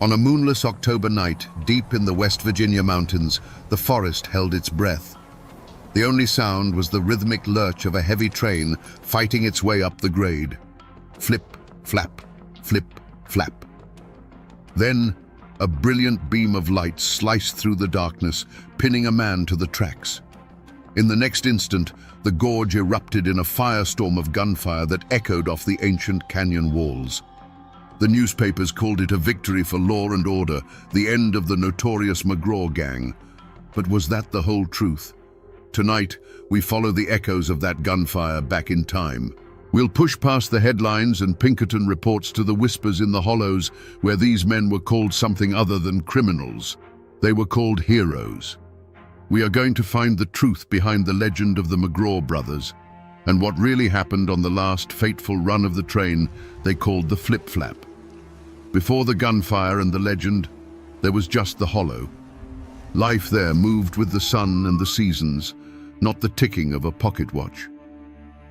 On a moonless October night, deep in the West Virginia mountains, the forest held its breath. The only sound was the rhythmic lurch of a heavy train fighting its way up the grade. Flip, flap, flip, flap. Then, a brilliant beam of light sliced through the darkness, pinning a man to the tracks. In the next instant, the gorge erupted in a firestorm of gunfire that echoed off the ancient canyon walls. The newspapers called it a victory for law and order, the end of the notorious McGraw gang. But was that the whole truth? Tonight, we follow the echoes of that gunfire back in time. We'll push past the headlines and Pinkerton reports to the whispers in the hollows where these men were called something other than criminals. They were called heroes. We are going to find the truth behind the legend of the McGraw brothers and what really happened on the last fateful run of the train they called the flip-flap. Before the gunfire and the legend, there was just the hollow. Life there moved with the sun and the seasons, not the ticking of a pocket watch.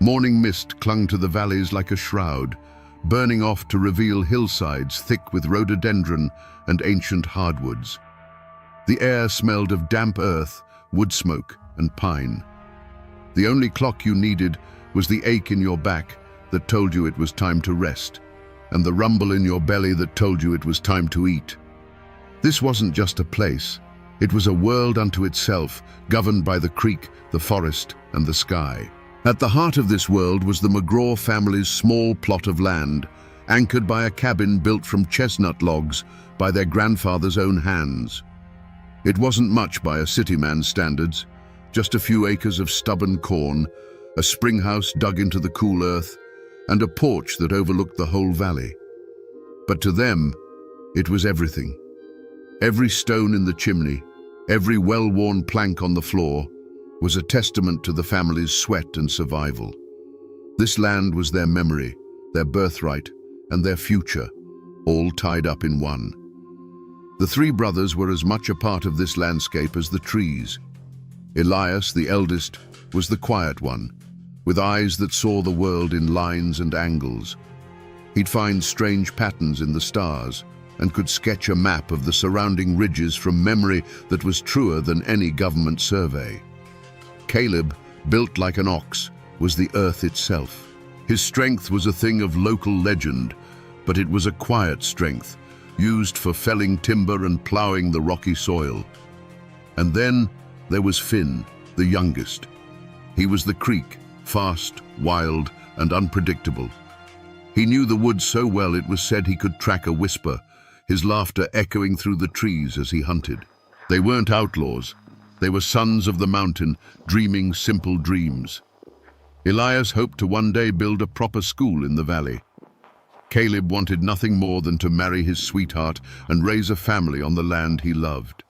Morning mist clung to the valleys like a shroud, burning off to reveal hillsides thick with rhododendron and ancient hardwoods. The air smelled of damp earth, wood smoke, and pine. The only clock you needed was the ache in your back that told you it was time to rest, and the rumble in your belly that told you it was time to eat. This wasn't just a place. It was a world unto itself, governed by the creek, the forest, and the sky. At the heart of this world was the McGraw family's small plot of land, anchored by a cabin built from chestnut logs by their grandfather's own hands. It wasn't much by a city man's standards, just a few acres of stubborn corn, a spring house dug into the cool earth, and a porch that overlooked the whole valley. But to them, it was everything. Every stone in the chimney, every well-worn plank on the floor, was a testament to the family's sweat and survival. This land was their memory, their birthright, and their future, all tied up in one. The three brothers were as much a part of this landscape as the trees. Elias, the eldest, was the quiet one, with eyes that saw the world in lines and angles. He'd find strange patterns in the stars and could sketch a map of the surrounding ridges from memory that was truer than any government survey. Caleb, built like an ox, was the earth itself. His strength was a thing of local legend, but it was a quiet strength, used for felling timber and plowing the rocky soil. And then there was Finn, the youngest. He was the creek, fast, wild, and unpredictable. He knew the woods so well it was said he could track a whisper, his laughter echoing through the trees as he hunted. They weren't outlaws. They were sons of the mountain, dreaming simple dreams. Elias hoped to one day build a proper school in the valley. Caleb wanted nothing more than to marry his sweetheart and raise a family on the land he loved.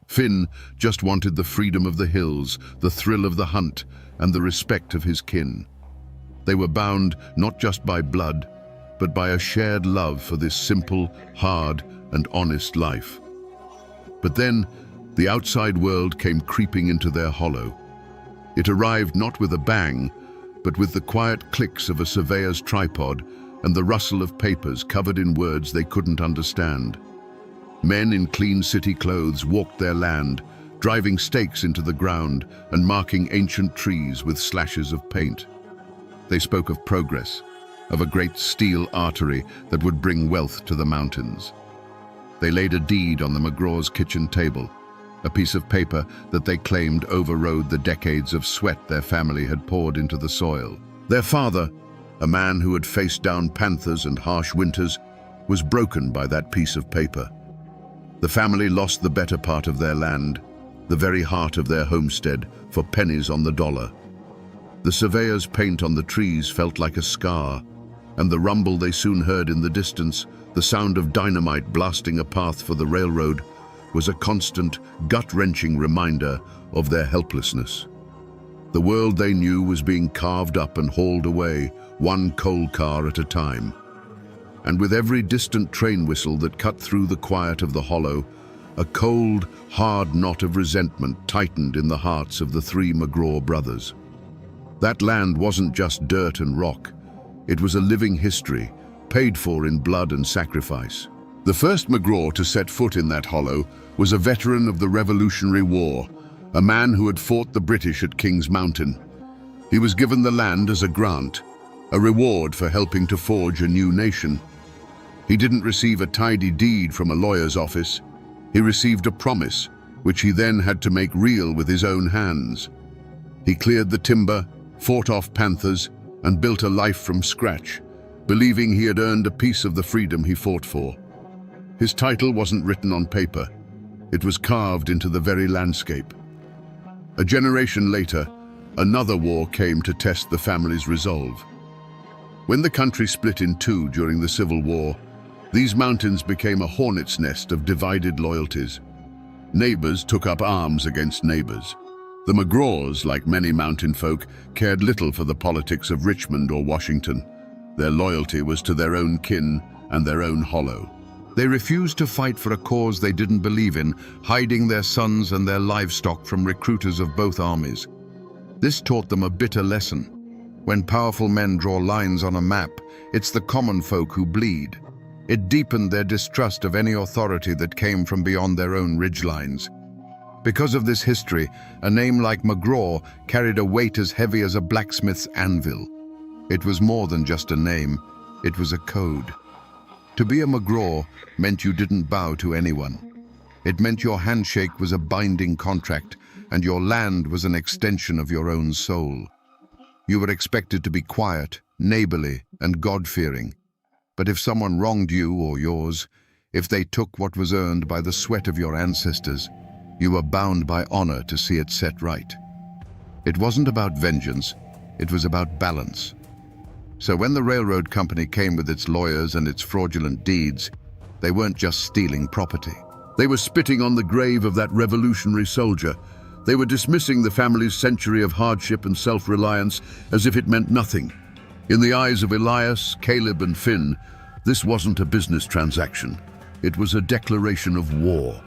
Finn just wanted the freedom of the hills, the thrill of the hunt, and the respect of his kin. They were bound not just by blood, but by a shared love for this simple, hard, and honest life. But then, the outside world came creeping into their hollow. It arrived not with a bang, but with the quiet clicks of a surveyor's tripod and the rustle of papers covered in words they couldn't understand. Men in clean city clothes walked their land, driving stakes into the ground and marking ancient trees with slashes of paint. They spoke of progress, of a great steel artery that would bring wealth to the mountains. They laid a deed on the McGraw's kitchen table, a piece of paper that they claimed overrode the decades of sweat their family had poured into the soil. Their father, a man who had faced down panthers and harsh winters, was broken by that piece of paper. The family lost the better part of their land, the very heart of their homestead, for pennies on the dollar. The surveyor's paint on the trees felt like a scar, and the rumble they soon heard in the distance, the sound of dynamite blasting a path for the railroad, was a constant, gut-wrenching reminder of their helplessness. The world they knew was being carved up and hauled away, one coal car at a time. And with every distant train whistle that cut through the quiet of the hollow, a cold, hard knot of resentment tightened in the hearts of the three McGraw brothers. That land wasn't just dirt and rock. It was a living history, paid for in blood and sacrifice. The first McGraw to set foot in that hollow was a veteran of the Revolutionary War, a man who had fought the British at King's Mountain. He was given the land as a grant, a reward for helping to forge a new nation. He didn't receive a tidy deed from a lawyer's office. He received a promise, which he then had to make real with his own hands. He cleared the timber, fought off panthers, and built a life from scratch, believing he had earned a piece of the freedom he fought for. His title wasn't written on paper. It was carved into the very landscape. A generation later, another war came to test the family's resolve. When the country split in two during the Civil War, these mountains became a hornet's nest of divided loyalties. Neighbors took up arms against neighbors. The McGraws, like many mountain folk, cared little for the politics of Richmond or Washington. Their loyalty was to their own kin and their own hollow. They refused to fight for a cause they didn't believe in, hiding their sons and their livestock from recruiters of both armies. This taught them a bitter lesson. When powerful men draw lines on a map, it's the common folk who bleed. It deepened their distrust of any authority that came from beyond their own ridgelines. Because of this history, a name like McGraw carried a weight as heavy as a blacksmith's anvil. It was more than just a name, it was a code. To be a McGraw meant you didn't bow to anyone. It meant your handshake was a binding contract, and your land was an extension of your own soul. You were expected to be quiet, neighborly, and God-fearing. But if someone wronged you or yours, if they took what was earned by the sweat of your ancestors, you were bound by honor to see it set right. It wasn't about vengeance, it was about balance. So when the railroad company came with its lawyers and its fraudulent deeds, they weren't just stealing property. They were spitting on the grave of that revolutionary soldier. They were dismissing the family's century of hardship and self-reliance as if it meant nothing. In the eyes of Elias, Caleb, and Finn, this wasn't a business transaction. It was a declaration of war.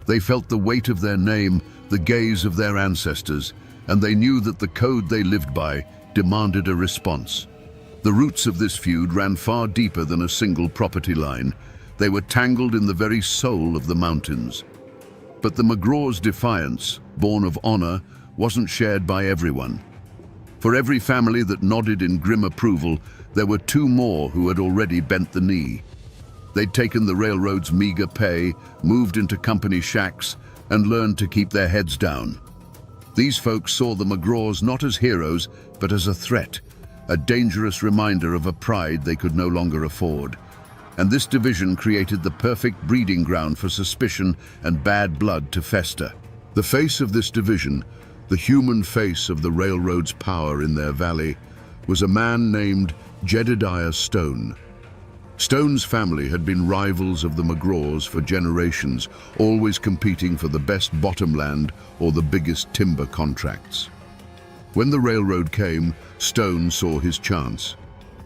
They felt the weight of their name, the gaze of their ancestors, and they knew that the code they lived by demanded a response. The roots of this feud ran far deeper than a single property line. They were tangled in the very soul of the mountains. But the McGraw's defiance, born of honor, wasn't shared by everyone. For every family that nodded in grim approval, there were two more who had already bent the knee. They'd taken the railroad's meager pay, moved into company shacks, and learned to keep their heads down. These folks saw the McGraws not as heroes, but as a threat, a dangerous reminder of a pride they could no longer afford. And this division created the perfect breeding ground for suspicion and bad blood to fester. The face of this division, the human face of the railroad's power in their valley, was a man named Jedediah Stone. Stone's family had been rivals of the McGraws for generations, always competing for the best bottomland or the biggest timber contracts. When the railroad came, Stone saw his chance.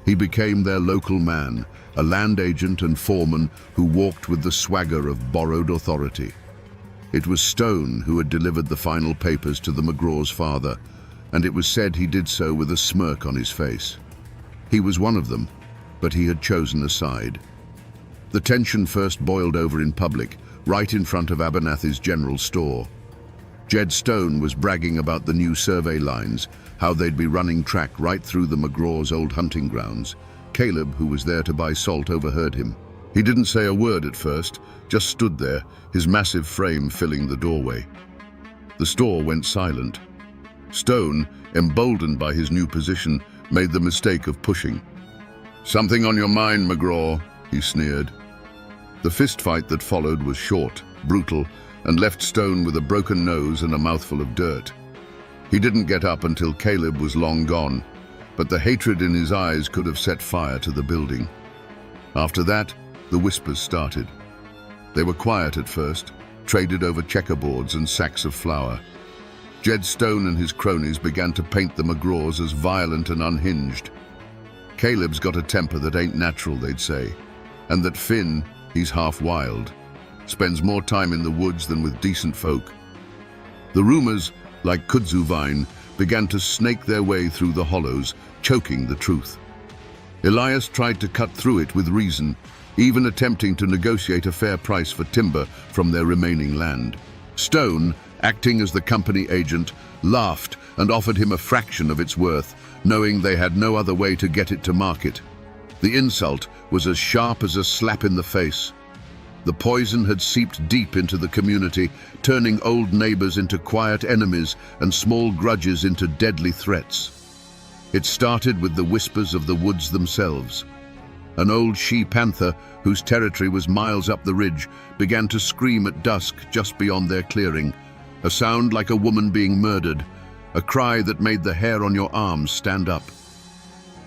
He became their local man, a land agent and foreman who walked with the swagger of borrowed authority. It was Stone who had delivered the final papers to the McGraw's father, and it was said he did so with a smirk on his face. He was one of them, but he had chosen a side. The tension first boiled over in public, right in front of Abernathy's general store. Jed Stone was bragging about the new survey lines, how they'd be running track right through the McGraw's old hunting grounds. Caleb, who was there to buy salt, overheard him. He didn't say a word at first, just stood there, his massive frame filling the doorway. The store went silent. Stone, emboldened by his new position, made the mistake of pushing. "Something on your mind, McGraw," he sneered. The fistfight that followed was short, brutal, and left Stone with a broken nose and a mouthful of dirt. He didn't get up until Caleb was long gone, but the hatred in his eyes could have set fire to the building. After that, the whispers started. They were quiet at first, traded over checkerboards and sacks of flour. Jed Stone and his cronies began to paint the McGraws as violent and unhinged. Caleb's got a temper that ain't natural, they'd say, and that Finn, he's half wild, spends more time in the woods than with decent folk. The rumors, like kudzu vine, began to snake their way through the hollows, choking the truth. Elias tried to cut through it with reason. even attempting to negotiate a fair price for timber from their remaining land. Stone, acting as the company agent, laughed and offered him a fraction of its worth, knowing they had no other way to get it to market. The insult was as sharp as a slap in the face. The poison had seeped deep into the community, turning old neighbors into quiet enemies and small grudges into deadly threats. It started with the whispers of the woods themselves. An old she-panther, whose territory was miles up the ridge, began to scream at dusk just beyond their clearing, a sound like a woman being murdered, a cry that made the hair on your arms stand up.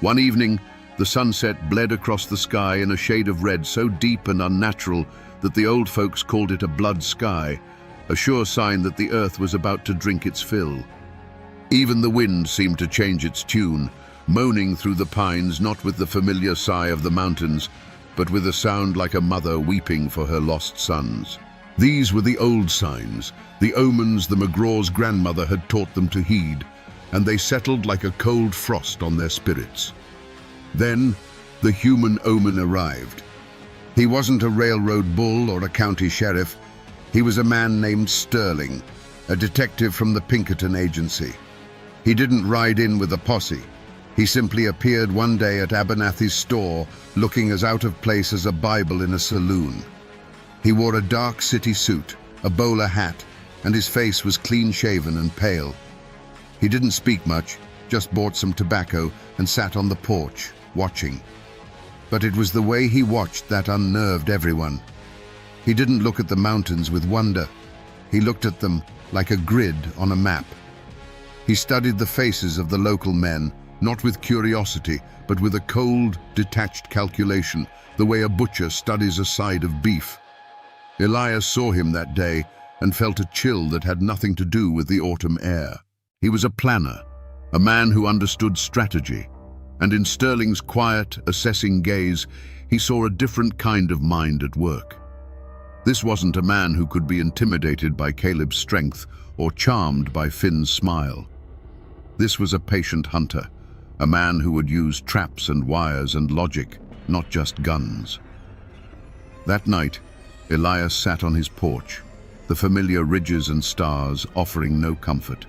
One evening, the sunset bled across the sky in a shade of red so deep and unnatural that the old folks called it a blood sky, a sure sign that the earth was about to drink its fill. Even the wind seemed to change its tune, moaning through the pines, not with the familiar sigh of the mountains, but with a sound like a mother weeping for her lost sons. These were the old signs, the omens the McGraw's grandmother had taught them to heed, and they settled like a cold frost on their spirits. Then, the human omen arrived. He wasn't a railroad bull or a county sheriff. He was a man named Sterling, a detective from the Pinkerton Agency. He didn't ride in with a posse. He simply appeared one day at Abernathy's store, looking as out of place as a Bible in a saloon. He wore a dark city suit, a bowler hat, and his face was clean-shaven and pale. He didn't speak much, just bought some tobacco and sat on the porch, watching. But it was the way he watched that unnerved everyone. He didn't look at the mountains with wonder. He looked at them like a grid on a map. He studied the faces of the local men, not with curiosity, but with a cold, detached calculation, the way a butcher studies a side of beef. Elias saw him that day and felt a chill that had nothing to do with the autumn air. He was a planner, a man who understood strategy, and in Sterling's quiet, assessing gaze, he saw a different kind of mind at work. This wasn't a man who could be intimidated by Caleb's strength or charmed by Finn's smile. This was a patient hunter, a man who would use traps and wires and logic, not just guns. That night, Elias sat on his porch, the familiar ridges and stars offering no comfort.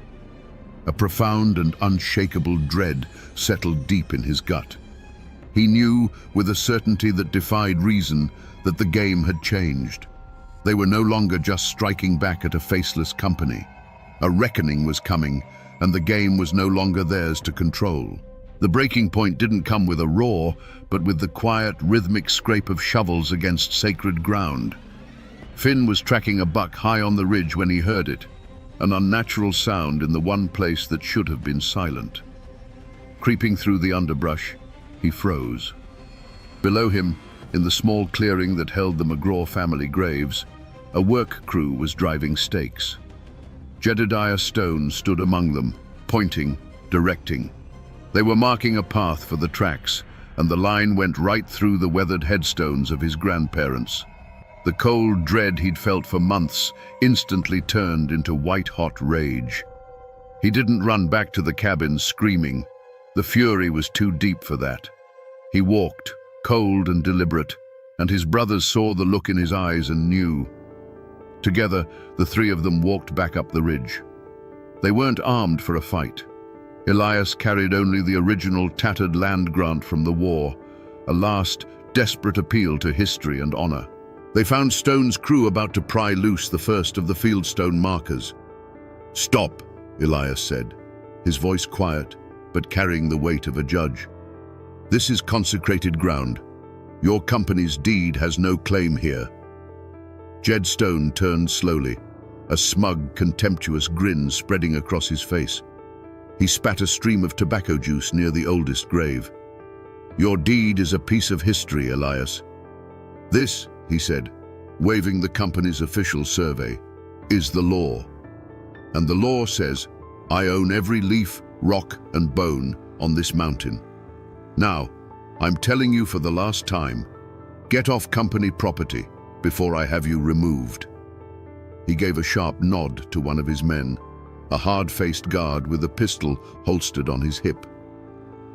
A profound and unshakable dread settled deep in his gut. He knew, with a certainty that defied reason, that the game had changed. They were no longer just striking back at a faceless company. A reckoning was coming, and the game was no longer theirs to control. The breaking point didn't come with a roar, but with the quiet, rhythmic scrape of shovels against sacred ground. Finn was tracking a buck high on the ridge when he heard it, an unnatural sound in the one place that should have been silent. Creeping through the underbrush, he froze. Below him, in the small clearing that held the McGraw family graves, a work crew was driving stakes. Jedediah Stone stood among them, pointing, directing. They were marking a path for the tracks, and the line went right through the weathered headstones of his grandparents. The cold dread he'd felt for months instantly turned into white-hot rage. He didn't run back to the cabin screaming. The fury was too deep for that. He walked, cold and deliberate, and his brothers saw the look in his eyes and knew. Together, the three of them walked back up the ridge. They weren't armed for a fight. Elias carried only the original tattered land grant from the war, a last, desperate appeal to history and honor. They found Stone's crew about to pry loose the first of the fieldstone markers. "Stop," Elias said, his voice quiet, but carrying the weight of a judge. "This is consecrated ground. Your company's deed has no claim here." Jed Stone turned slowly, a smug, contemptuous grin spreading across his face. He spat a stream of tobacco juice near the oldest grave. "Your deed is a piece of history, Elias. This," he said, waving the company's official survey, "is the law. And the law says, I own every leaf, rock, and bone on this mountain. Now, I'm telling you for the last time, get off company property before I have you removed." He gave a sharp nod to one of his men, a hard-faced guard with a pistol holstered on his hip.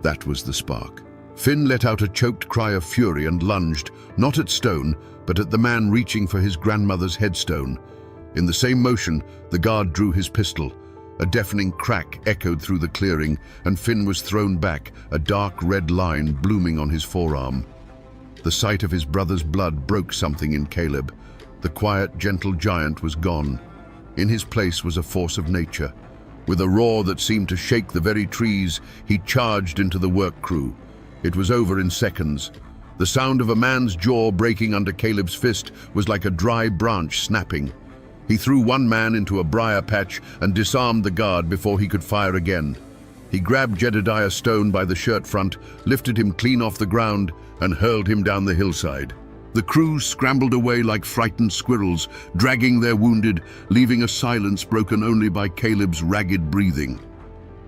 That was the spark. Finn let out a choked cry of fury and lunged, not at Stone, but at the man reaching for his grandmother's headstone. In the same motion, the guard drew his pistol. A deafening crack echoed through the clearing, and Finn was thrown back, a dark red line blooming on his forearm. The sight of his brother's blood broke something in Caleb. The quiet, gentle giant was gone. In his place was a force of nature. With a roar that seemed to shake the very trees, he charged into the work crew. It was over in seconds. The sound of a man's jaw breaking under Caleb's fist was like a dry branch snapping. He threw one man into a briar patch and disarmed the guard before he could fire again. He grabbed Jedediah Stone by the shirt front, lifted him clean off the ground, and hurled him down the hillside. The crew scrambled away like frightened squirrels, dragging their wounded, leaving a silence broken only by Caleb's ragged breathing.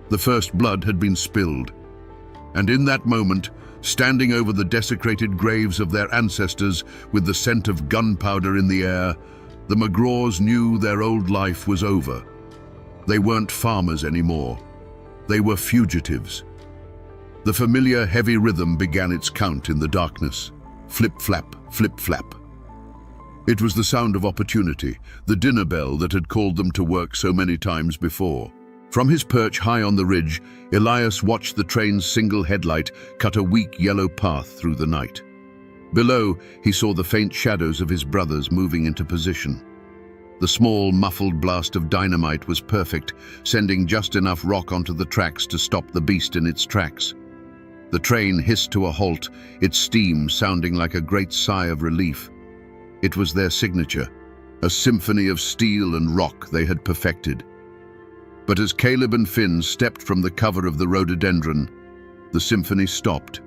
The first blood had been spilled. And in that moment, standing over the desecrated graves of their ancestors with the scent of gunpowder in the air, the McGraws knew their old life was over. They weren't farmers anymore. They were fugitives. The familiar heavy rhythm began its count in the darkness. Flip-flap, flip-flap. It was the sound of opportunity, the dinner bell that had called them to work so many times before. From his perch high on the ridge, Elias watched the train's single headlight cut a weak yellow path through the night. Below, he saw the faint shadows of his brothers moving into position. The small, muffled blast of dynamite was perfect, sending just enough rock onto the tracks to stop the beast in its tracks. The train hissed to a halt, its steam sounding like a great sigh of relief. It was their signature, a symphony of steel and rock they had perfected. But as Caleb and Finn stepped from the cover of the rhododendron, the symphony stopped.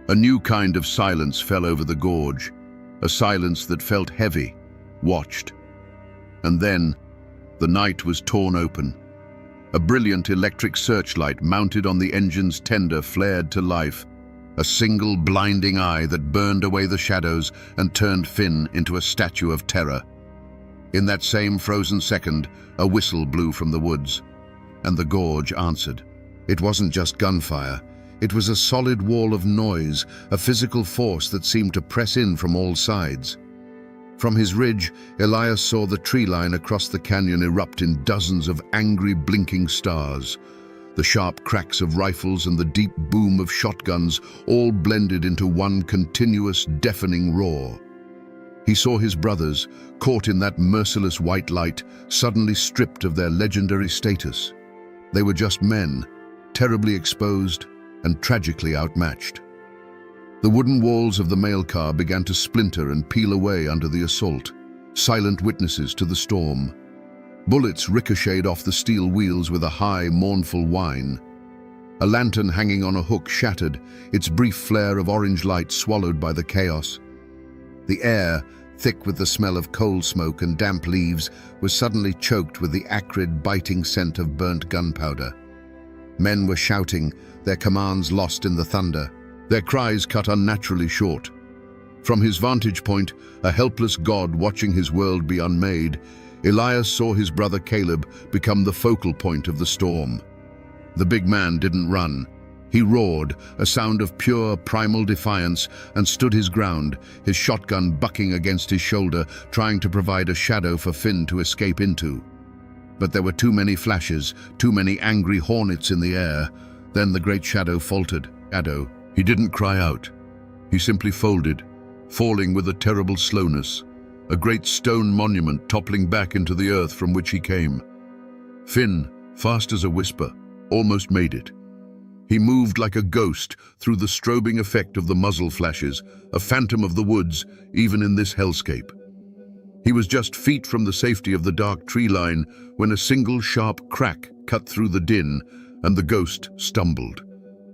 A new kind of silence fell over the gorge, a silence that felt heavy, watched. And then, the night was torn open. A brilliant electric searchlight mounted on the engine's tender flared to life, a single blinding eye that burned away the shadows and turned Finn into a statue of terror. In that same frozen second, a whistle blew from the woods, and the gorge answered. It wasn't just gunfire. It was a solid wall of noise, a physical force that seemed to press in from all sides. From his ridge, Elias saw the tree line across the canyon erupt in dozens of angry, blinking stars. The sharp cracks of rifles and the deep boom of shotguns all blended into one continuous, deafening roar. He saw his brothers, caught in that merciless white light, suddenly stripped of their legendary status. They were just men, terribly exposed and tragically outmatched. The wooden walls of the mail car began to splinter and peel away under the assault, silent witnesses to the storm. Bullets ricocheted off the steel wheels with a high, mournful whine. A lantern hanging on a hook shattered, its brief flare of orange light swallowed by the chaos. The air, thick with the smell of coal smoke and damp leaves, was suddenly choked with the acrid, biting scent of burnt gunpowder. Men were shouting, their commands lost in the thunder, their cries cut unnaturally short. From his vantage point, a helpless god watching his world be unmade, Elias saw his brother Caleb become the focal point of the storm. The big man didn't run. He roared, a sound of pure, primal defiance, and stood his ground, his shotgun bucking against his shoulder, trying to provide a shadow for Finn to escape into. But there were too many flashes, too many angry hornets in the air. Then the great shadow faltered. He didn't cry out. He simply folded, falling with a terrible slowness, a great stone monument toppling back into the earth from which he came. Finn, fast as a whisper, almost made it. He moved like a ghost through the strobing effect of the muzzle flashes, a phantom of the woods, even in this hellscape. He was just feet from the safety of the dark tree line when a single sharp crack cut through the din, and the ghost stumbled.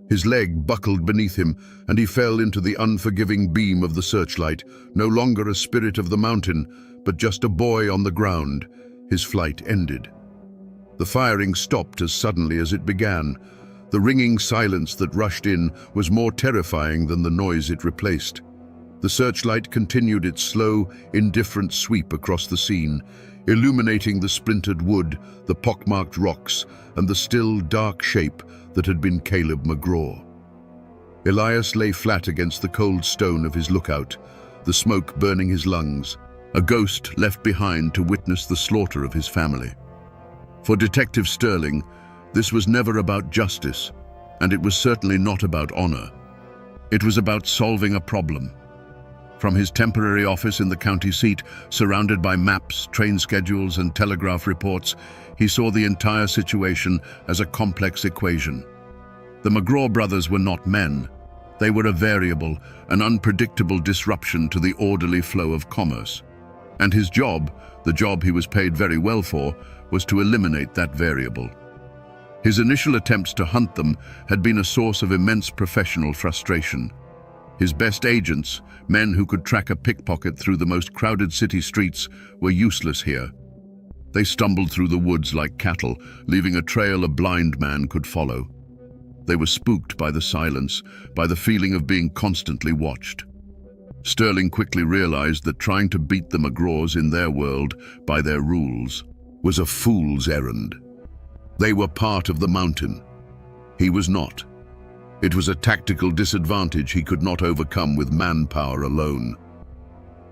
His leg buckled beneath him, and he fell into the unforgiving beam of the searchlight, no longer a spirit of the mountain, but just a boy on the ground. His flight ended. The firing stopped as suddenly as it began. The ringing silence that rushed in was more terrifying than the noise it replaced. The searchlight continued its slow, indifferent sweep across the scene, illuminating the splintered wood, the pockmarked rocks, and the still, dark shape that had been Caleb McGraw. Elias lay flat against the cold stone of his lookout, the smoke burning his lungs, a ghost left behind to witness the slaughter of his family. For Detective Sterling, this was never about justice, and it was certainly not about honor. It was about solving a problem. From his temporary office in the county seat, surrounded by maps, train schedules, and telegraph reports, he saw the entire situation as a complex equation. The McGraw brothers were not men. They were a variable, an unpredictable disruption to the orderly flow of commerce. And his job, the job he was paid very well for, was to eliminate that variable. His initial attempts to hunt them had been a source of immense professional frustration. His best agents, men who could track a pickpocket through the most crowded city streets, were useless here. They stumbled through the woods like cattle, leaving a trail a blind man could follow. They were spooked by the silence, by the feeling of being constantly watched. Sterling quickly realized that trying to beat the McGraws in their world, by their rules, was a fool's errand. They were part of the mountain. He was not. It was a tactical disadvantage he could not overcome with manpower alone.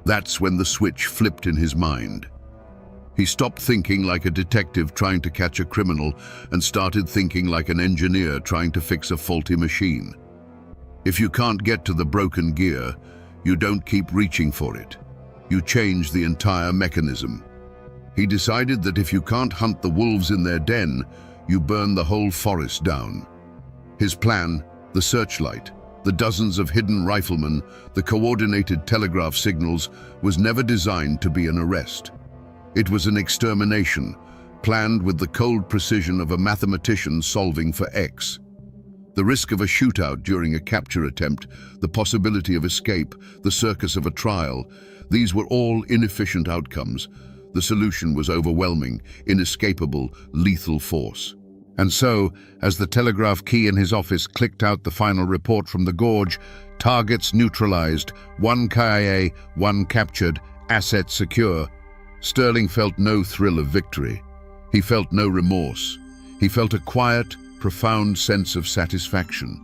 That's when the switch flipped in his mind. He stopped thinking like a detective trying to catch a criminal and started thinking like an engineer trying to fix a faulty machine. If you can't get to the broken gear, you don't keep reaching for it. You change the entire mechanism. He decided that if you can't hunt the wolves in their den, you burn the whole forest down. His plan, the searchlight, the dozens of hidden riflemen, the coordinated telegraph signals, was never designed to be an arrest. It was an extermination, planned with the cold precision of a mathematician solving for X. The risk of a shootout during a capture attempt, the possibility of escape, the circus of a trial, these were all inefficient outcomes. The solution was overwhelming, inescapable, lethal force. And so, as the telegraph key in his office clicked out the final report from the gorge, targets neutralized, 1 KIA, 1 captured, assets secure, Sterling felt no thrill of victory. He felt no remorse. He felt a quiet, profound sense of satisfaction.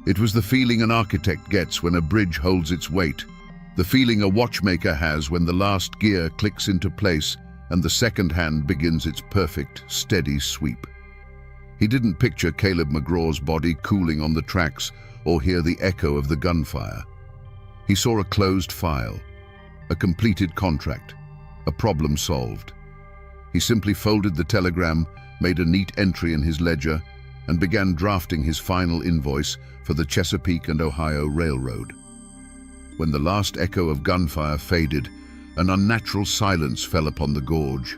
It was the feeling an architect gets when a bridge holds its weight, the feeling a watchmaker has when the last gear clicks into place and the second hand begins its perfect, steady sweep. He didn't picture Caleb McGraw's body cooling on the tracks or hear the echo of the gunfire. He saw a closed file, a completed contract, a problem solved. He simply folded the telegram, made a neat entry in his ledger, and began drafting his final invoice for the Chesapeake and Ohio Railroad. When the last echo of gunfire faded, an unnatural silence fell upon the gorge.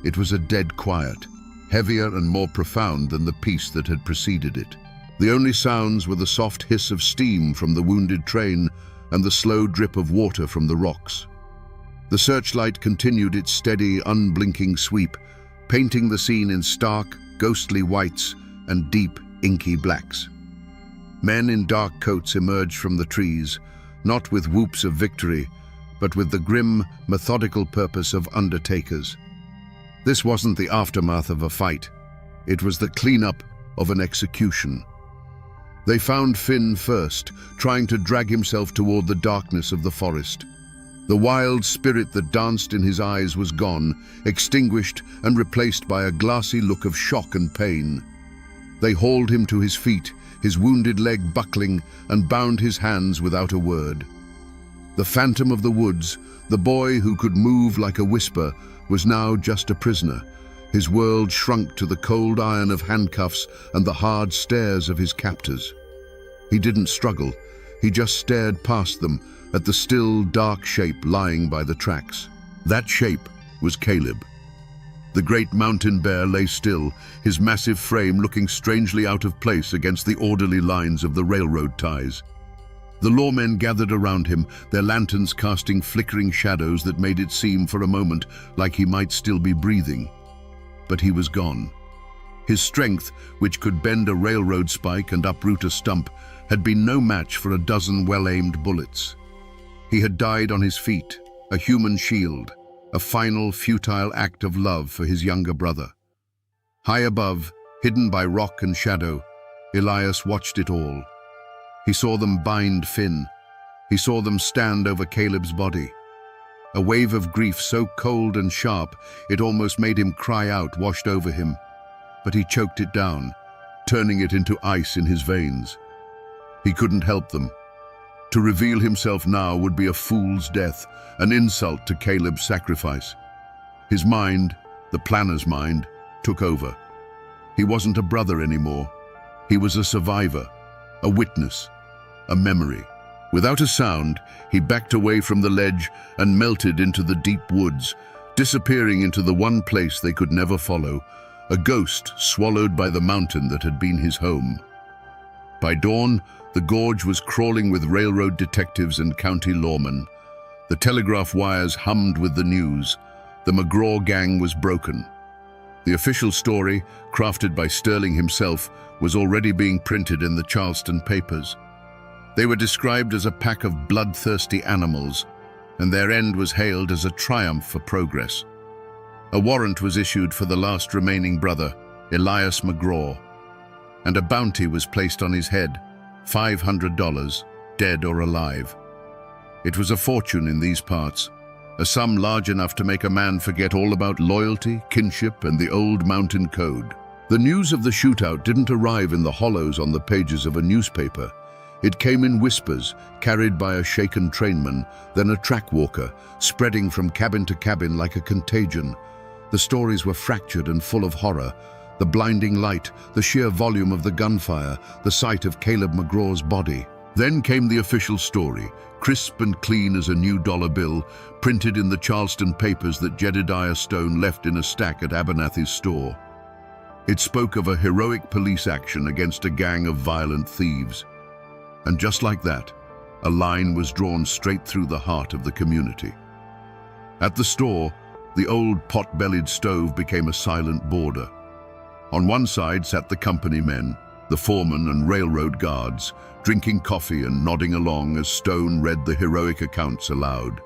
It was a dead quiet, heavier and more profound than the peace that had preceded it. The only sounds were the soft hiss of steam from the wounded train and the slow drip of water from the rocks. The searchlight continued its steady, unblinking sweep, painting the scene in stark, ghostly whites and deep, inky blacks. Men in dark coats emerged from the trees, not with whoops of victory, but with the grim, methodical purpose of undertakers. This wasn't the aftermath of a fight. It was the cleanup of an execution. They found Finn first, trying to drag himself toward the darkness of the forest. The wild spirit that danced in his eyes was gone, extinguished and replaced by a glassy look of shock and pain. They hauled him to his feet, his wounded leg buckling, and bound his hands without a word. The phantom of the woods, the boy who could move like a whisper, was now just a prisoner. His world shrunk to the cold iron of handcuffs and the hard stares of his captors. He didn't struggle. He just stared past them, at the still, dark shape lying by the tracks. That shape was Caleb. The great mountain bear lay still, his massive frame looking strangely out of place against the orderly lines of the railroad ties. The lawmen gathered around him, their lanterns casting flickering shadows that made it seem for a moment like he might still be breathing. But he was gone. His strength, which could bend a railroad spike and uproot a stump, had been no match for a dozen well-aimed bullets. He had died on his feet, a human shield, a final, futile act of love for his younger brother. High above, hidden by rock and shadow, Elias watched it all. He saw them bind Finn. He saw them stand over Caleb's body. A wave of grief so cold and sharp it almost made him cry out washed over him. But he choked it down, turning it into ice in his veins. He couldn't help them. To reveal himself now would be a fool's death, an insult to Caleb's sacrifice. His mind, the planner's mind, took over. He wasn't a brother anymore. He was a survivor, a witness, a memory. Without a sound, he backed away from the ledge and melted into the deep woods, disappearing into the one place they could never follow, a ghost swallowed by the mountain that had been his home. By dawn, the gorge was crawling with railroad detectives and county lawmen. The telegraph wires hummed with the news. The McGraw gang was broken. The official story, crafted by Sterling himself, was already being printed in the Charleston papers. They were described as a pack of bloodthirsty animals, and their end was hailed as a triumph for progress. A warrant was issued for the last remaining brother, Elias McGraw, and a bounty was placed on his head, $500, dead or alive. It was a fortune in these parts, a sum large enough to make a man forget all about loyalty, kinship, and the old mountain code. The news of the shootout didn't arrive in the hollows on the pages of a newspaper. It came in whispers, carried by a shaken trainman, then a track walker, spreading from cabin to cabin like a contagion. The stories were fractured and full of horror. The blinding light, the sheer volume of the gunfire, the sight of Caleb McGraw's body. Then came the official story, crisp and clean as a new dollar bill, printed in the Charleston papers that Jedediah Stone left in a stack at Abernathy's store. It spoke of a heroic police action against a gang of violent thieves. And just like that, a line was drawn straight through the heart of the community. At the store, the old pot-bellied stove became a silent border. On one side sat the company men, the foremen and railroad guards, drinking coffee and nodding along as Stone read the heroic accounts aloud.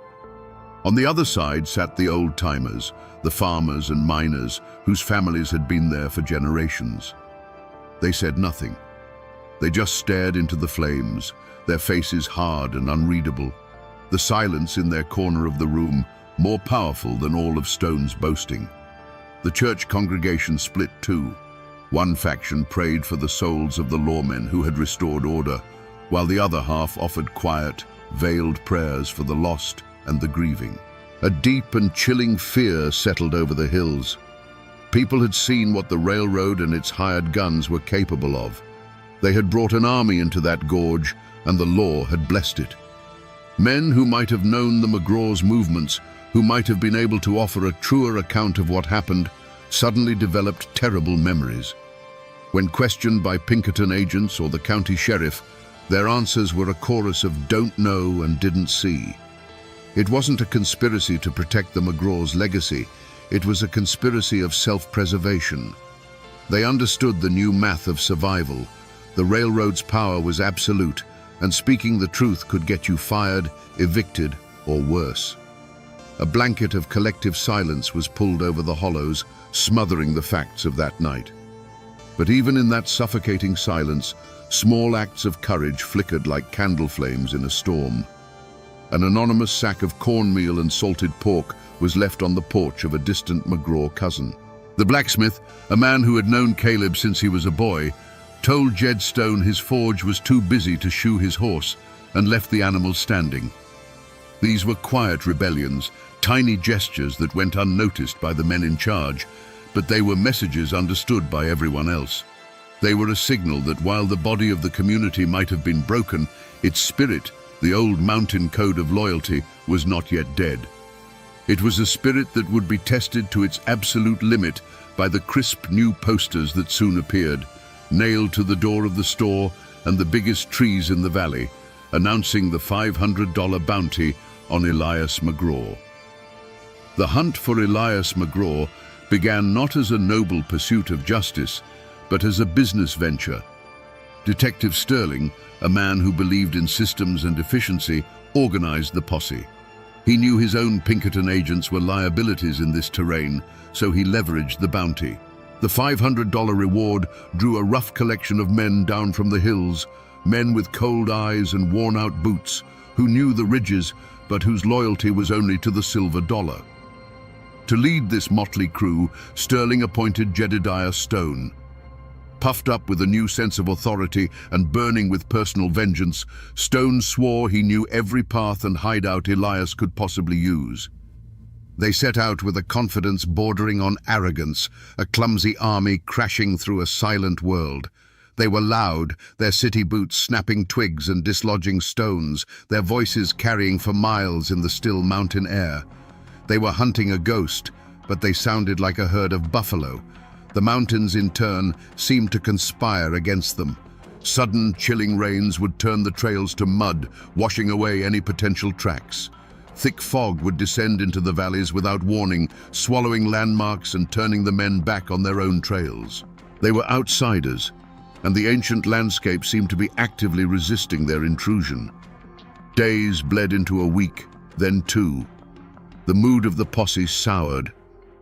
On the other side sat the old-timers, the farmers and miners whose families had been there for generations. They said nothing. They just stared into the flames, their faces hard and unreadable, the silence in their corner of the room more powerful than all of Stone's boasting. The church congregation split too. One faction prayed for the souls of the lawmen who had restored order, while the other half offered quiet, veiled prayers for the lost and the grieving. A deep and chilling fear settled over the hills. People had seen what the railroad and its hired guns were capable of. They had brought an army into that gorge, and the law had blessed it. Men who might have known the McGraw's movements, who might have been able to offer a truer account of what happened, suddenly developed terrible memories. When questioned by Pinkerton agents or the county sheriff, their answers were a chorus of "don't know" and "didn't see." It wasn't a conspiracy to protect the McGraw's legacy, it was a conspiracy of self-preservation. They understood the new math of survival. The railroad's power was absolute, and speaking the truth could get you fired, evicted, or worse. A blanket of collective silence was pulled over the hollows, smothering the facts of that night. But even in that suffocating silence, small acts of courage flickered like candle flames in a storm. An anonymous sack of cornmeal and salted pork was left on the porch of a distant McGraw cousin. The blacksmith, a man who had known Caleb since he was a boy, told Jed Stone his forge was too busy to shoe his horse and left the animal standing. These were quiet rebellions, tiny gestures that went unnoticed by the men in charge, but they were messages understood by everyone else. They were a signal that while the body of the community might have been broken, its spirit, the old mountain code of loyalty, was not yet dead. It was a spirit that would be tested to its absolute limit by the crisp new posters that soon appeared, nailed to the door of the store and the biggest trees in the valley, announcing the $500 bounty on Elias McGraw. The hunt for Elias McGraw began not as a noble pursuit of justice, but as a business venture. Detective Sterling, a man who believed in systems and efficiency, organized the posse. He knew his own Pinkerton agents were liabilities in this terrain, so he leveraged the bounty. The $500 reward drew a rough collection of men down from the hills, men with cold eyes and worn-out boots, who knew the ridges but whose loyalty was only to the silver dollar. To lead this motley crew, Sterling appointed Jedediah Stone. Puffed up with a new sense of authority and burning with personal vengeance, Stone swore he knew every path and hideout Elias could possibly use. They set out with a confidence bordering on arrogance, a clumsy army crashing through a silent world. They were loud, their city boots snapping twigs and dislodging stones, their voices carrying for miles in the still mountain air. They were hunting a ghost, but they sounded like a herd of buffalo. The mountains, in turn, seemed to conspire against them. Sudden, chilling rains would turn the trails to mud, washing away any potential tracks. Thick fog would descend into the valleys without warning, swallowing landmarks and turning the men back on their own trails. They were outsiders, and the ancient landscape seemed to be actively resisting their intrusion. Days bled into a week, then two. The mood of the posse soured.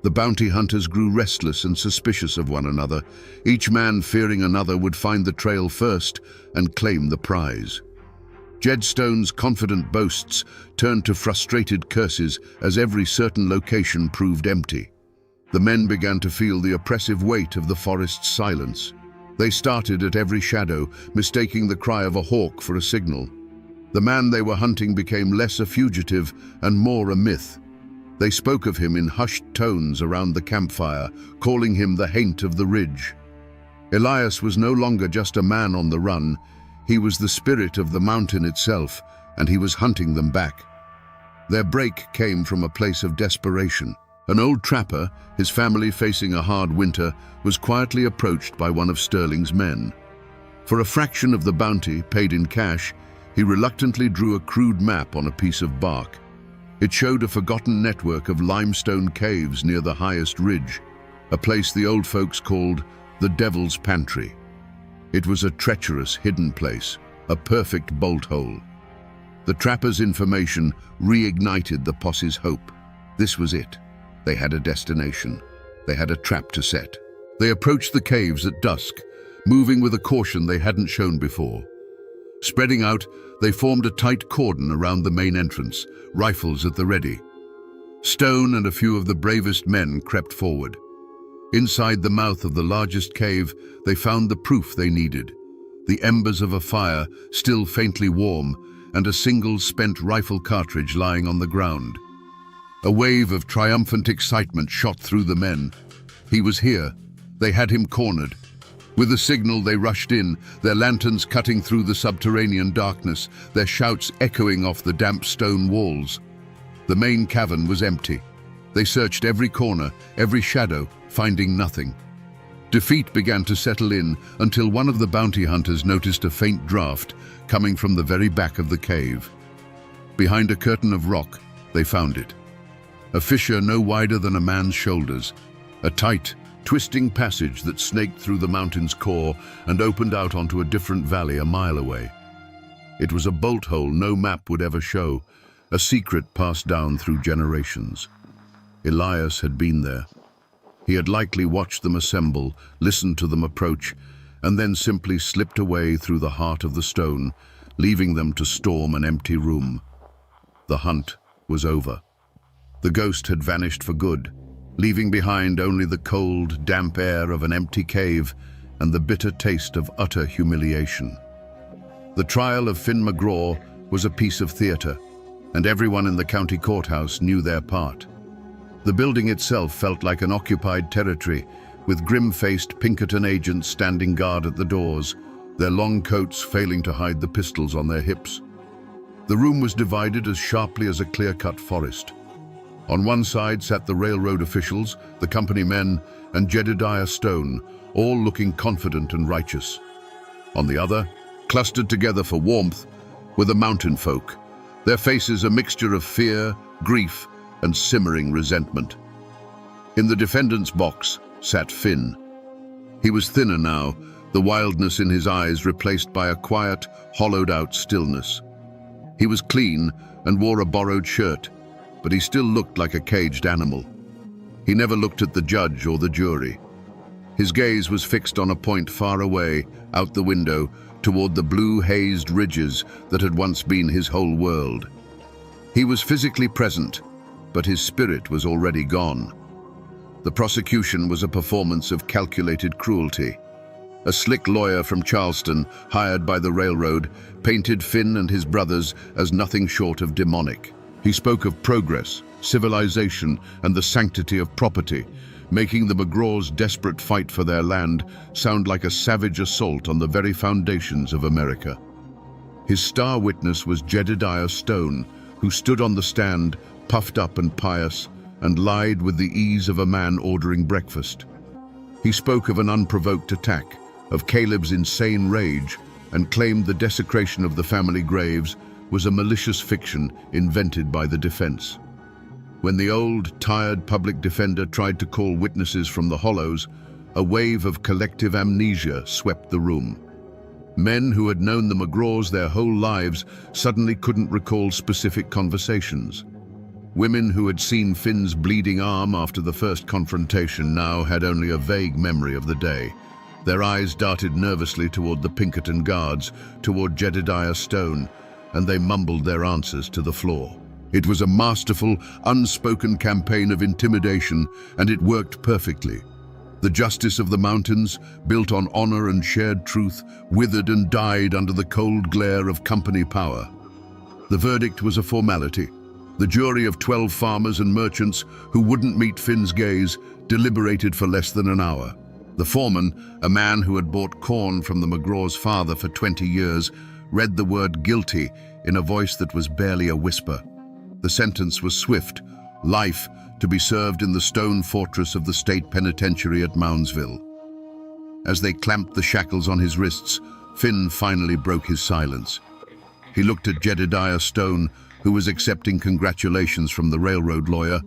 The bounty hunters grew restless and suspicious of one another. Each man fearing another would find the trail first and claim the prize. Jed Stone's confident boasts turned to frustrated curses as every certain location proved empty. The men began to feel the oppressive weight of the forest's silence. They started at every shadow, mistaking the cry of a hawk for a signal. The man they were hunting became less a fugitive and more a myth. They spoke of him in hushed tones around the campfire, calling him the Haint of the Ridge. Elias was no longer just a man on the run. He was the spirit of the mountain itself, and he was hunting them back. Their break came from a place of desperation. An old trapper, his family facing a hard winter, was quietly approached by one of Sterling's men. For a fraction of the bounty, paid in cash, he reluctantly drew a crude map on a piece of bark. It showed a forgotten network of limestone caves near the highest ridge, a place the old folks called the Devil's Pantry. It was a treacherous, hidden place, a perfect bolt hole. The trapper's information reignited the posse's hope. This was it. They had a destination. They had a trap to set. They approached the caves at dusk, moving with a caution they hadn't shown before. Spreading out, they formed a tight cordon around the main entrance, rifles at the ready. Stone and a few of the bravest men crept forward. Inside the mouth of the largest cave, they found the proof they needed: the embers of a fire, still faintly warm, and a single spent rifle cartridge lying on the ground. A wave of triumphant excitement shot through the men. He was here. They had him cornered. With a signal, they rushed in, their lanterns cutting through the subterranean darkness, their shouts echoing off the damp stone walls. The main cavern was empty. They searched every corner, every shadow, finding nothing. Defeat began to settle in until one of the bounty hunters noticed a faint draft coming from the very back of the cave. Behind a curtain of rock, they found it. A fissure no wider than a man's shoulders, a tight, twisting passage that snaked through the mountain's core and opened out onto a different valley a mile away. It was a bolt hole no map would ever show, a secret passed down through generations. Elias had been there. He had likely watched them assemble, listened to them approach, and then simply slipped away through the heart of the stone, leaving them to storm an empty room. The hunt was over. The ghost had vanished for good, leaving behind only the cold, damp air of an empty cave and the bitter taste of utter humiliation. The trial of Finn McGraw was a piece of theatre, and everyone in the county courthouse knew their part. The building itself felt like an occupied territory, with grim-faced Pinkerton agents standing guard at the doors, their long coats failing to hide the pistols on their hips. The room was divided as sharply as a clear-cut forest. On one side sat the railroad officials, the company men, and Jedediah Stone, all looking confident and righteous. On the other, clustered together for warmth, were the mountain folk, their faces a mixture of fear, grief, and simmering resentment. In the defendant's box sat Finn. He was thinner now, the wildness in his eyes replaced by a quiet, hollowed-out stillness. He was clean and wore a borrowed shirt, but he still looked like a caged animal. He never looked at the judge or the jury. His gaze was fixed on a point far away, out the window, toward the blue-hazed ridges that had once been his whole world. He was physically present, but his spirit was already gone. The prosecution was a performance of calculated cruelty. A slick lawyer from Charleston, hired by the railroad, painted Finn and his brothers as nothing short of demonic. He spoke of progress, civilization, and the sanctity of property, making the McGraws' desperate fight for their land sound like a savage assault on the very foundations of America. His star witness was Jedediah Stone, who stood on the stand, puffed up and pious, and lied with the ease of a man ordering breakfast. He spoke of an unprovoked attack, of Caleb's insane rage, and claimed the desecration of the family graves was a malicious fiction invented by the defense. When the old, tired public defender tried to call witnesses from the hollows, a wave of collective amnesia swept the room. Men who had known the McGraws their whole lives suddenly couldn't recall specific conversations. Women who had seen Finn's bleeding arm after the first confrontation now had only a vague memory of the day. Their eyes darted nervously toward the Pinkerton guards, toward Jedediah Stone, and they mumbled their answers to the floor. It was a masterful, unspoken campaign of intimidation, and it worked perfectly. The justice of the mountains, built on honor and shared truth, withered and died under the cold glare of company power. The verdict was a formality. The jury of 12 farmers and merchants who wouldn't meet Finn's gaze deliberated for less than an hour. The foreman, a man who had bought corn from the McGraws' father for 20 years, read the word guilty in a voice that was barely a whisper. The sentence was swift: life, to be served in the stone fortress of the state penitentiary at Moundsville. As they clamped the shackles on his wrists, Finn finally broke his silence. He looked at Jedediah Stone, who was accepting congratulations from the railroad lawyer,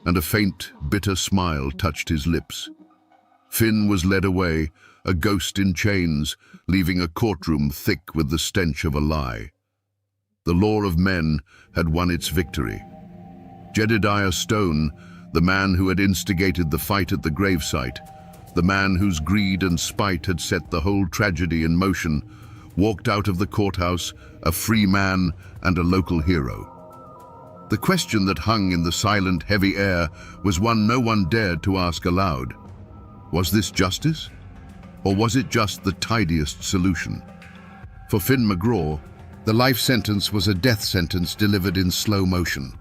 and a faint, bitter smile touched his lips. Finn was led away, a ghost in chains, leaving a courtroom thick with the stench of a lie. The law of men had won its victory. Jedediah Stone, the man who had instigated the fight at the gravesite, the man whose greed and spite had set the whole tragedy in motion, walked out of the courthouse a free man and a local hero. The question that hung in the silent, heavy air was one no one dared to ask aloud. Was this justice? Or was it just the tidiest solution? For Finn McGraw, the life sentence was a death sentence delivered in slow motion.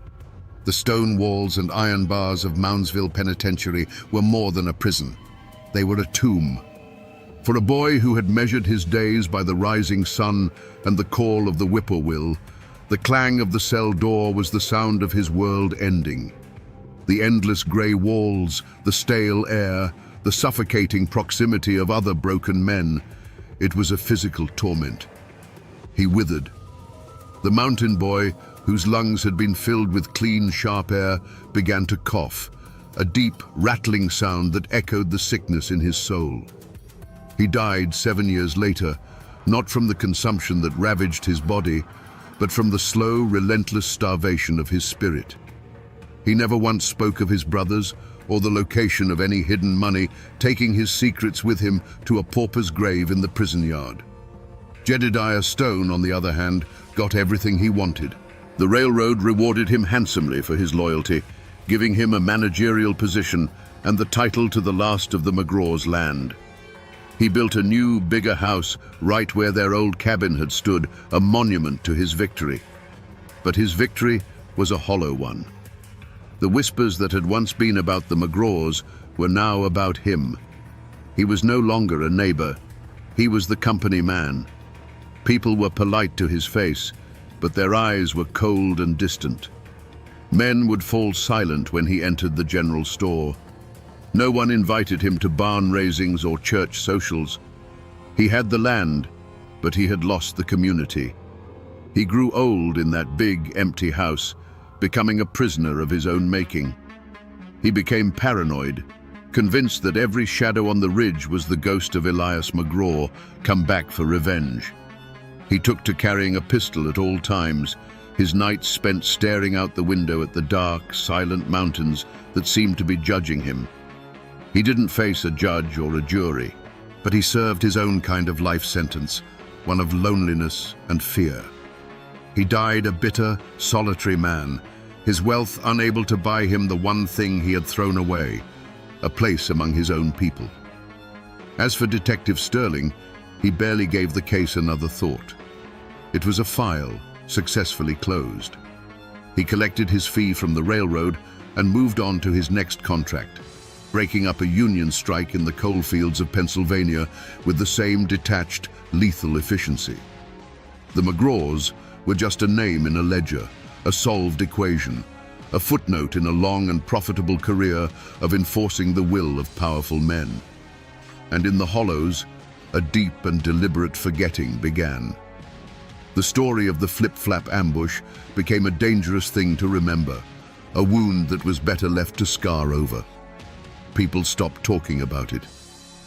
The stone walls and iron bars of Moundsville Penitentiary were more than a prison. They were a tomb. For a boy who had measured his days by the rising sun and the call of the whippoorwill, the clang of the cell door was the sound of his world ending. The endless grey walls, the stale air, the suffocating proximity of other broken men, it was a physical torment. He withered. The mountain boy, whose lungs had been filled with clean, sharp air, began to cough, a deep, rattling sound that echoed the sickness in his soul. He died 7 years later, not from the consumption that ravaged his body, but from the slow, relentless starvation of his spirit. He never once spoke of his brothers or the location of any hidden money, taking his secrets with him to a pauper's grave in the prison yard. Jedediah Stone, on the other hand, got everything he wanted. The railroad rewarded him handsomely for his loyalty, giving him a managerial position and the title to the last of the McGraws' land. He built a new, bigger house right where their old cabin had stood, a monument to his victory. But his victory was a hollow one. The whispers that had once been about the McGraws were now about him. He was no longer a neighbor. He was the company man. People were polite to his face, but their eyes were cold and distant. Men would fall silent when he entered the general store. No one invited him to barn raisings or church socials. He had the land, but he had lost the community. He grew old in that big, empty house, becoming a prisoner of his own making. He became paranoid, convinced that every shadow on the ridge was the ghost of Elias McGraw, come back for revenge. He took to carrying a pistol at all times, his nights spent staring out the window at the dark, silent mountains that seemed to be judging him. He didn't face a judge or a jury, but he served his own kind of life sentence, one of loneliness and fear. He died a bitter, solitary man, his wealth unable to buy him the one thing he had thrown away, a place among his own people. As for Detective Sterling, he barely gave the case another thought. It was a file, successfully closed. He collected his fee from the railroad and moved on to his next contract, breaking up a union strike in the coal fields of Pennsylvania with the same detached, lethal efficiency. The McGraws were just a name in a ledger, a solved equation, a footnote in a long and profitable career of enforcing the will of powerful men. And in the hollows, a deep and deliberate forgetting began. The story of the flip-flap ambush became a dangerous thing to remember, a wound that was better left to scar over. People stopped talking about it.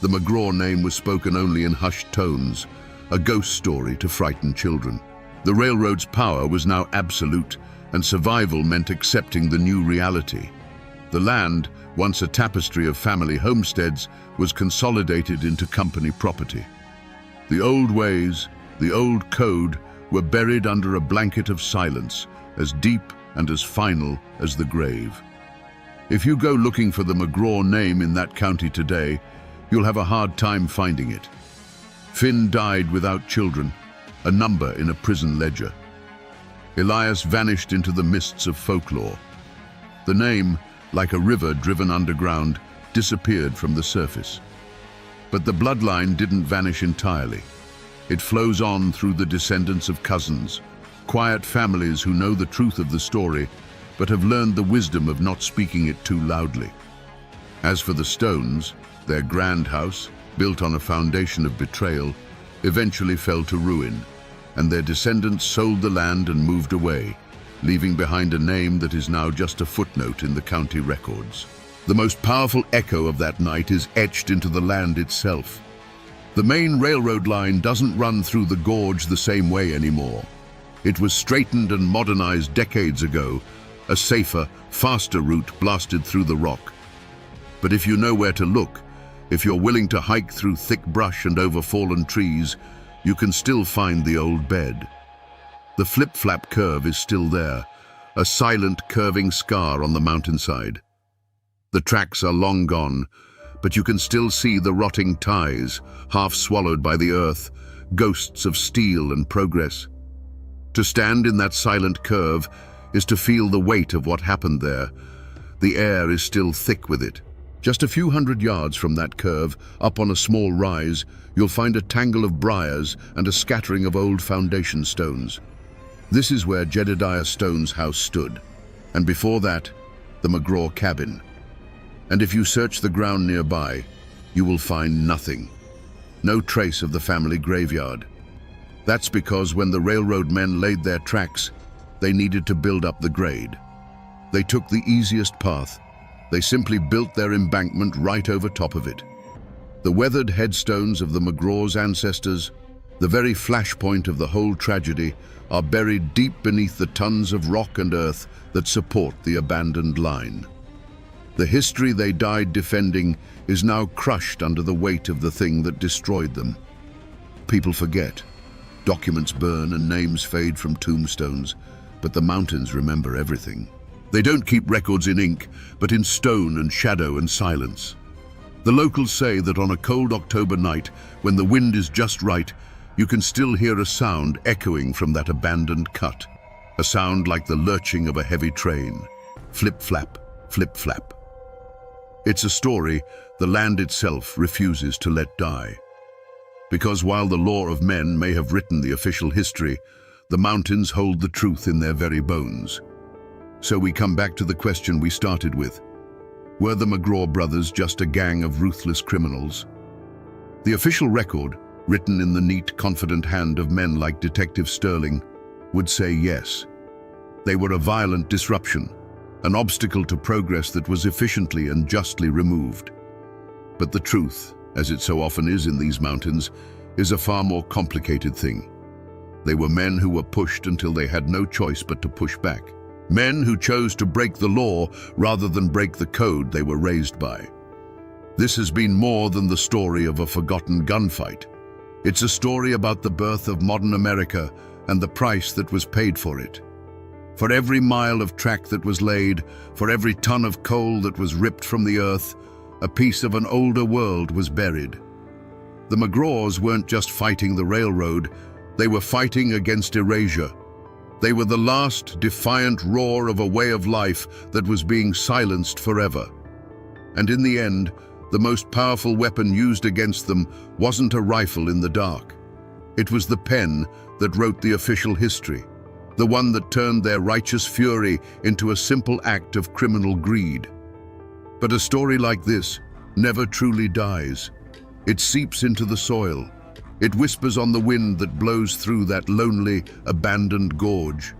The McGraw name was spoken only in hushed tones, a ghost story to frighten children. The railroad's power was now absolute, and survival meant accepting the new reality. The land, once a tapestry of family homesteads, was consolidated into company property. The old ways, the old code, were buried under a blanket of silence, as deep and as final as the grave. If you go looking for the McGraw name in that county today, you'll have a hard time finding it. Finn died without children, a number in a prison ledger. Elias vanished into the mists of folklore. The name, like a river driven underground, disappeared from the surface. But the bloodline didn't vanish entirely. It flows on through the descendants of cousins, quiet families who know the truth of the story, but have learned the wisdom of not speaking it too loudly. As for the Stones, their grand house, built on a foundation of betrayal, eventually fell to ruin, and their descendants sold the land and moved away, leaving behind a name that is now just a footnote in the county records. The most powerful echo of that night is etched into the land itself. The main railroad line doesn't run through the gorge the same way anymore. It was straightened and modernized decades ago, a safer, faster route blasted through the rock. But if you know where to look, if you're willing to hike through thick brush and over fallen trees, you can still find the old bed. The flip-flap curve is still there, a silent curving scar on the mountainside. The tracks are long gone, but you can still see the rotting ties, half swallowed by the earth, ghosts of steel and progress. To stand in that silent curve is to feel the weight of what happened there. The air is still thick with it. Just a few hundred yards from that curve, up on a small rise, you'll find a tangle of briars and a scattering of old foundation stones. This is where Jedediah Stone's house stood, and before that, the McGraw cabin. And if you search the ground nearby, you will find nothing. No trace of the family graveyard. That's because when the railroad men laid their tracks, they needed to build up the grade. They took the easiest path. They simply built their embankment right over top of it. The weathered headstones of the McGraw's ancestors, the very flashpoint of the whole tragedy, are buried deep beneath the tons of rock and earth that support the abandoned line. The history they died defending is now crushed under the weight of the thing that destroyed them. People forget. Documents burn and names fade from tombstones, but the mountains remember everything. They don't keep records in ink, but in stone and shadow and silence. The locals say that on a cold October night, when the wind is just right, you can still hear a sound echoing from that abandoned cut. A sound like the lurching of a heavy train. Flip-flap, flip-flap. It's a story the land itself refuses to let die. Because while the law of men may have written the official history, the mountains hold the truth in their very bones. So we come back to the question we started with. Were the McGraw brothers just a gang of ruthless criminals? The official record, written in the neat, confident hand of men like Detective Sterling, would say yes. They were a violent disruption, an obstacle to progress that was efficiently and justly removed. But the truth, as it so often is in these mountains, is a far more complicated thing. They were men who were pushed until they had no choice but to push back. Men who chose to break the law rather than break the code they were raised by. This has been more than the story of a forgotten gunfight. It's a story about the birth of modern America and the price that was paid for it. For every mile of track that was laid, for every ton of coal that was ripped from the earth, a piece of an older world was buried. The McGraws weren't just fighting the railroad, they were fighting against erasure. They were the last defiant roar of a way of life that was being silenced forever. And in the end, the most powerful weapon used against them wasn't a rifle in the dark. It was the pen that wrote the official history, the one that turned their righteous fury into a simple act of criminal greed. But a story like this never truly dies. It seeps into the soil. It whispers on the wind that blows through that lonely, abandoned gorge.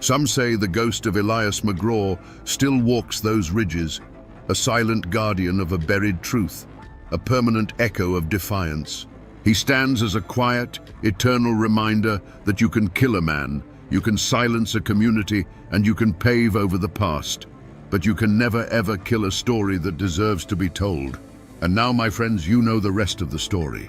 Some say the ghost of Elias McGraw still walks those ridges, a silent guardian of a buried truth, a permanent echo of defiance. He stands as a quiet, eternal reminder that you can kill a man, you can silence a community, and you can pave over the past. But you can never ever kill a story that deserves to be told. And now, my friends, you know the rest of the story.